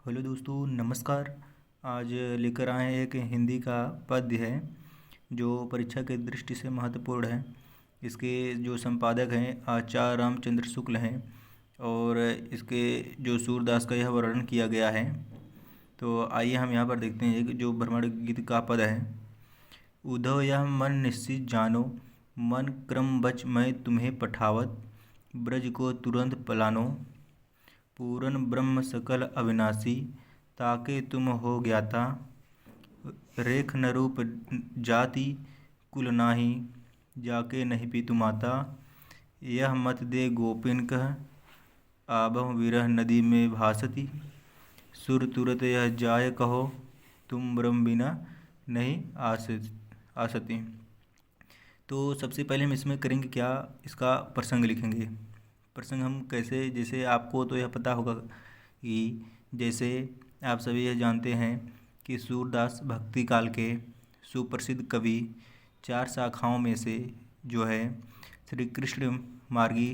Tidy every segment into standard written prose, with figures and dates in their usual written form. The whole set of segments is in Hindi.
हेलो दोस्तों, नमस्कार। आज लेकर आए हैं एक हिंदी का पद्य है जो परीक्षा की दृष्टि से महत्वपूर्ण है। इसके जो संपादक हैं आचार्य रामचंद्र शुक्ल हैं और इसके जो सूरदास का यह वर्णन किया गया है। तो आइए हम यहाँ पर देखते हैं कि जो भ्रमण गीत का पद है। उधो यह मन निश्चित जानो, मन क्रम बच मैं तुम्हें पठावत, ब्रज को तुरंत पलानो, पूरन ब्रह्म सकल अविनाशी, ताके तुम हो ज्ञाता, रेख न रूप जाति कुल नाही, जाके नहीं पीतु माता, यह मत दे गोपिन कह, आबह विरह नदी में भासती, सुर तुरत यह जाय कहो, तुम ब्रह्म बिना नहीं आसती। तो सबसे पहले हम इसमें करेंगे क्या, इसका प्रसंग लिखेंगे। प्रसंग हम कैसे, जैसे आपको तो यह पता होगा कि जैसे आप सभी यह जानते हैं कि सूरदास भक्ति काल के सुप्रसिद्ध कवि, चार शाखाओं में से जो है श्री कृष्ण मार्गी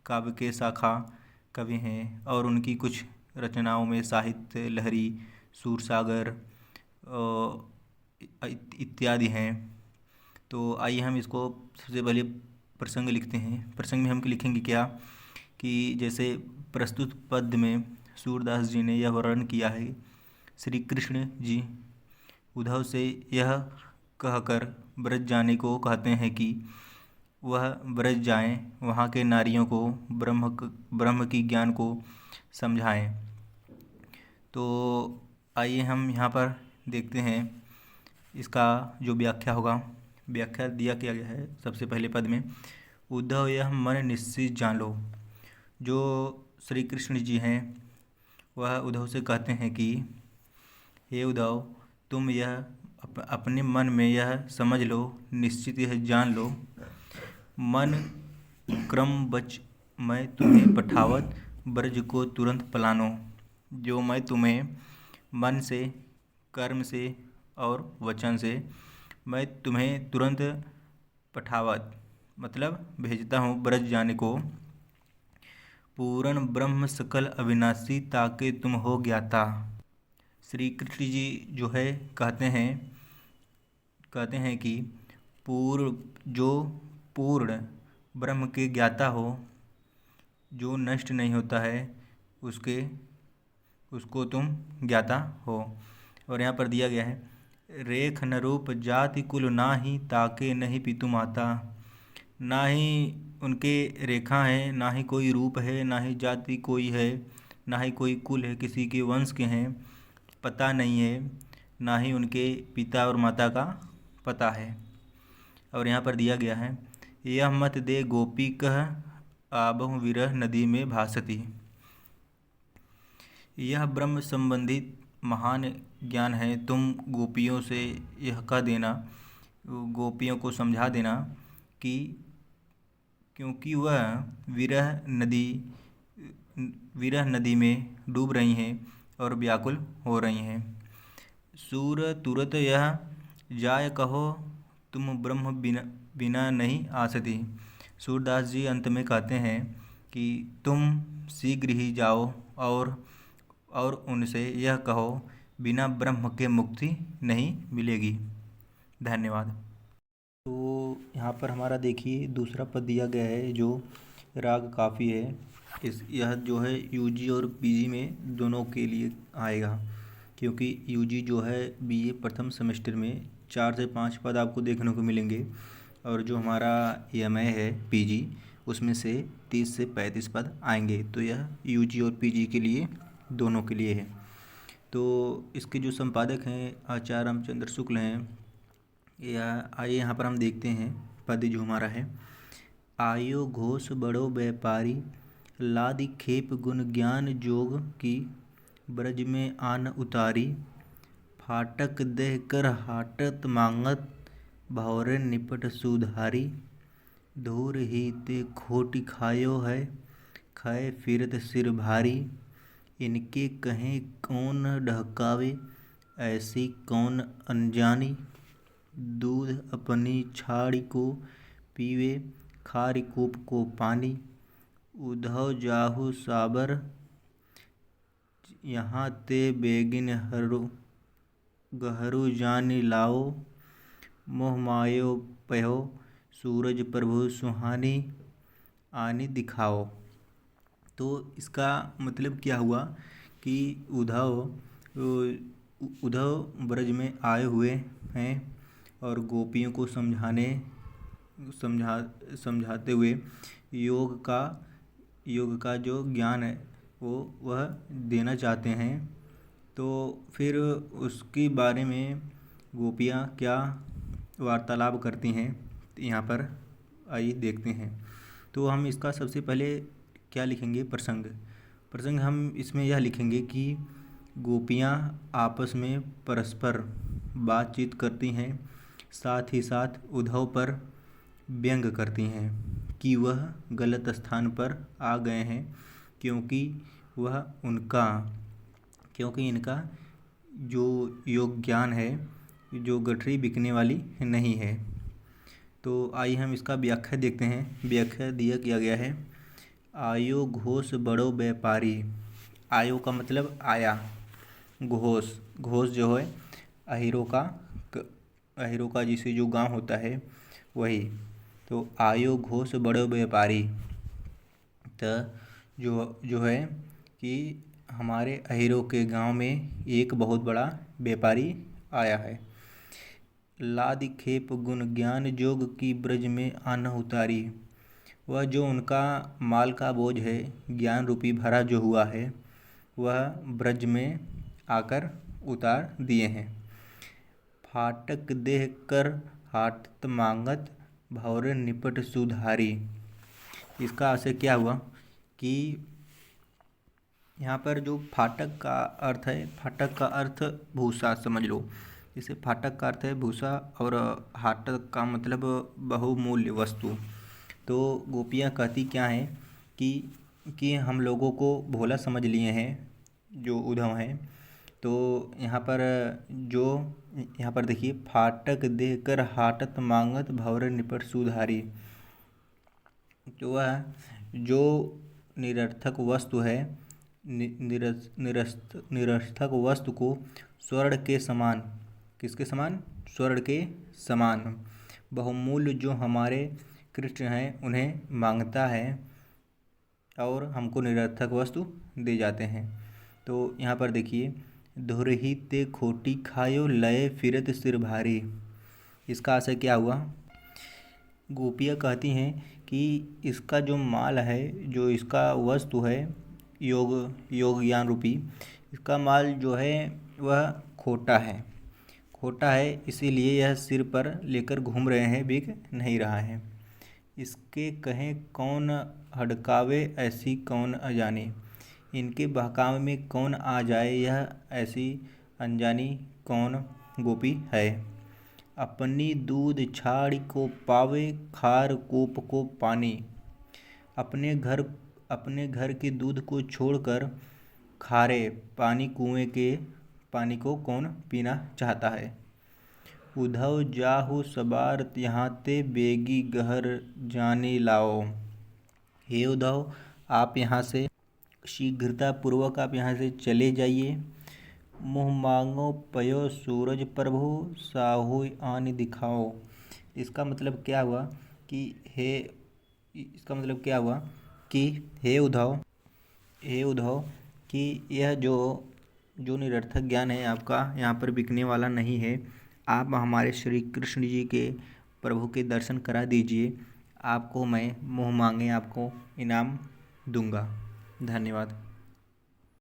काव्य के शाखा कवि हैं और उनकी कुछ रचनाओं में साहित्य लहरी, सूरसागर इत्यादि हैं। तो आइए हम इसको सबसे पहले प्रसंग लिखते हैं। प्रसंग में हम लिखेंगे क्या कि जैसे प्रस्तुत पद्य में सूरदास जी ने यह वर्णन किया है, श्री कृष्ण जी उद्धव से यह कहकर ब्रज जाने को कहते हैं कि वह ब्रज जाएं, वहाँ के नारियों को ब्रह्म की ज्ञान को समझाएं। तो आइए हम यहाँ पर देखते हैं इसका जो व्याख्या होगा। व्याख्या दिया किया गया है सबसे पहले पद में, उद्धव यह मन निश्चित जान लो। जो श्री कृष्ण जी हैं वह उद्धव से कहते हैं कि हे उद्धव, तुम यह अपने मन में यह समझ लो, निश्चित यह जान लो, मन क्रम बच मैं तुम्हें पठावत, ब्रज को तुरंत पलानो। जो मैं तुम्हें मन से, कर्म से और वचन से मैं तुम्हें तुरंत पठावत मतलब भेजता हूँ ब्रज जाने को, पूर्ण ब्रह्म सकल अविनाशी, ताके तुम हो ज्ञाता। श्री कृष्ण जी जो है कहते हैं कि जो पूर्ण ब्रह्म के ज्ञाता हो, जो नष्ट नहीं होता है, उसको तुम ज्ञाता हो। और यहाँ पर दिया गया है, रेख न रूप जाति कुल नाही, ताके नहीं पितु माता। ना ही उनके रेखा है, ना ही कोई रूप है, ना ही जाति कोई है, ना ही कोई कुल है, किसी के वंश के हैं, पता नहीं है, ना ही उनके पिता और माता का पता है। और यहाँ पर दिया गया है, यह मत दे गोपी कह, आबहु विरह नदी में भासती। यह ब्रह्म संबंधित महान ज्ञान है, तुम गोपियों से यह कह देना, गोपियों को समझा देना कि क्योंकि वह विरह नदी में डूब रही हैं और व्याकुल हो रही हैं। सूर तुरत यह जाय कहो, तुम ब्रह्म बिना नहीं आसती। सूरदास जी अंत में कहते हैं कि तुम शीघ्र ही जाओ और उनसे यह कहो, बिना ब्रह्म के मुक्ति नहीं मिलेगी। धन्यवाद। तो यहाँ पर हमारा देखिए दूसरा पद दिया गया है जो राग काफ़ी है। यह जो है यूजी और पीजी में दोनों के लिए आएगा, क्योंकि यूजी जो है बीए प्रथम सेमेस्टर में 4 से 5 पद आपको देखने को मिलेंगे और जो हमारा एमए है पीजी उसमें से 30 से 35 पद आएंगे। तो यह यूजी और पीजी के लिए दोनों के लिए है। तो इसके जो संपादक हैं आचार्य रामचंद्र शुक्ल हैं। आइए यहाँ पर हम देखते हैं पद जो हमारा है, आयो घोष बड़ो व्यापारी, लादि खेप गुण ज्ञान जोग की, ब्रज में आन उतारी, फाटक देह कर हाटत मांगत, भौरे निपट सुधारी, धूर ही ते खोटी खायो है, खाए फिरत सिर भारी, इनके कहें कौन ढहकावे, ऐसी कौन अनजानी, दूध अपनी छाड़ी को पीवे, खारी कूप को पानी, उद्धव जाहु साबर यहाँ ते बेगिन गहरू जानी लाओ, मोह मायो पयो सूरज प्रभु सुहानी आनी दिखाओ। तो इसका मतलब क्या हुआ कि उद्धव ब्रज में आए हुए हैं और गोपियों को समझाते हुए योग का जो ज्ञान है वह देना चाहते हैं। तो फिर उसके बारे में गोपियाँ क्या वार्तालाप करती हैं यहाँ पर आइए देखते हैं। तो हम इसका सबसे पहले क्या लिखेंगे, प्रसंग हम इसमें यह लिखेंगे कि गोपियाँ आपस में परस्पर बातचीत करती हैं, साथ ही साथ उद्धव पर व्यंग करती हैं कि वह गलत स्थान पर आ गए हैं, क्योंकि इनका जो योग ज्ञान है जो गठरी बिकने वाली नहीं है। तो आइए हम इसका व्याख्या देखते हैं। व्याख्या किया गया है, आयो घोष बड़ो व्यापारी। आयो का मतलब आया, घोष जो है अहिरो का जिसे जो गांव होता है वही। तो आयो घोष बड़ो व्यापारी, तो जो है कि हमारे अहिरो के गांव में एक बहुत बड़ा व्यापारी आया है। लादि खेप गुण ज्ञान जोग की ब्रज में आन उतारी। वह जो उनका माल का बोझ है, ज्ञान रूपी भरा जो हुआ है, वह ब्रज में आकर उतार दिए हैं। फाटक देह कर हाटत मांगत भौरे निपट सुधारी। इसका अर्थ क्या हुआ कि यहाँ पर जो फाटक का अर्थ है, फाटक का अर्थ भूसा समझ लो। इसे फाटक का अर्थ है भूसा और हाटक का मतलब बहुमूल्य वस्तु। तो गोपियाँ कहती क्या हैं कि हम लोगों को भोला समझ लिए हैं जो उद्धव हैं। तो यहाँ पर देखिए, फाटक देकर हाटत मांगत भौरे निपट सुधारी। तो वह जो निरर्थक वस्तु है, निरर्थक वस्तु को स्वर्ण के समान, किसके समान, स्वर्ण के समान बहुमूल्य जो हमारे कृष्ण हैं उन्हें मांगता है और हमको निरर्थक वस्तु दे जाते हैं। तो यहाँ पर देखिए, धुरही ते खोटी खायो लय फिरत सिर भारी। इसका असर क्या हुआ, गोपियाँ कहती हैं कि इसका जो माल है, जो इसका वस्तु है योग ज्ञान रूपी, इसका माल जो है वह खोटा है, इसीलिए यह सिर पर लेकर घूम रहे हैं, बिक नहीं रहा है। इसके कहें कौन हड़कावे ऐसी कौन अजानी। इनके बहकावे में कौन आ जाए, यह ऐसी अनजानी कौन गोपी है। अपनी दूध छाड़ी को पावे खार कूप को पानी। अपने घर के दूध को छोड़कर खारे पानी कुएं के पानी को कौन पीना चाहता है। उद्धव जाहु सबार यहाँ ते बेगी गहर जानी लाओ। हे उद्धव, आप यहाँ से शीघ्रता पूर्वक आप यहाँ से चले जाइए। मुँह मांगो पयो सूरज प्रभु साहुई आनी दिखाओ। इसका मतलब क्या हुआ कि हे उद्धव कि यह जो निरर्थक ज्ञान है आपका यहाँ पर बिकने वाला नहीं है। आप हमारे श्री कृष्ण जी के प्रभु के दर्शन करा दीजिए, आपको मैं मुँह मांगे आपको इनाम दूंगा। धन्यवाद।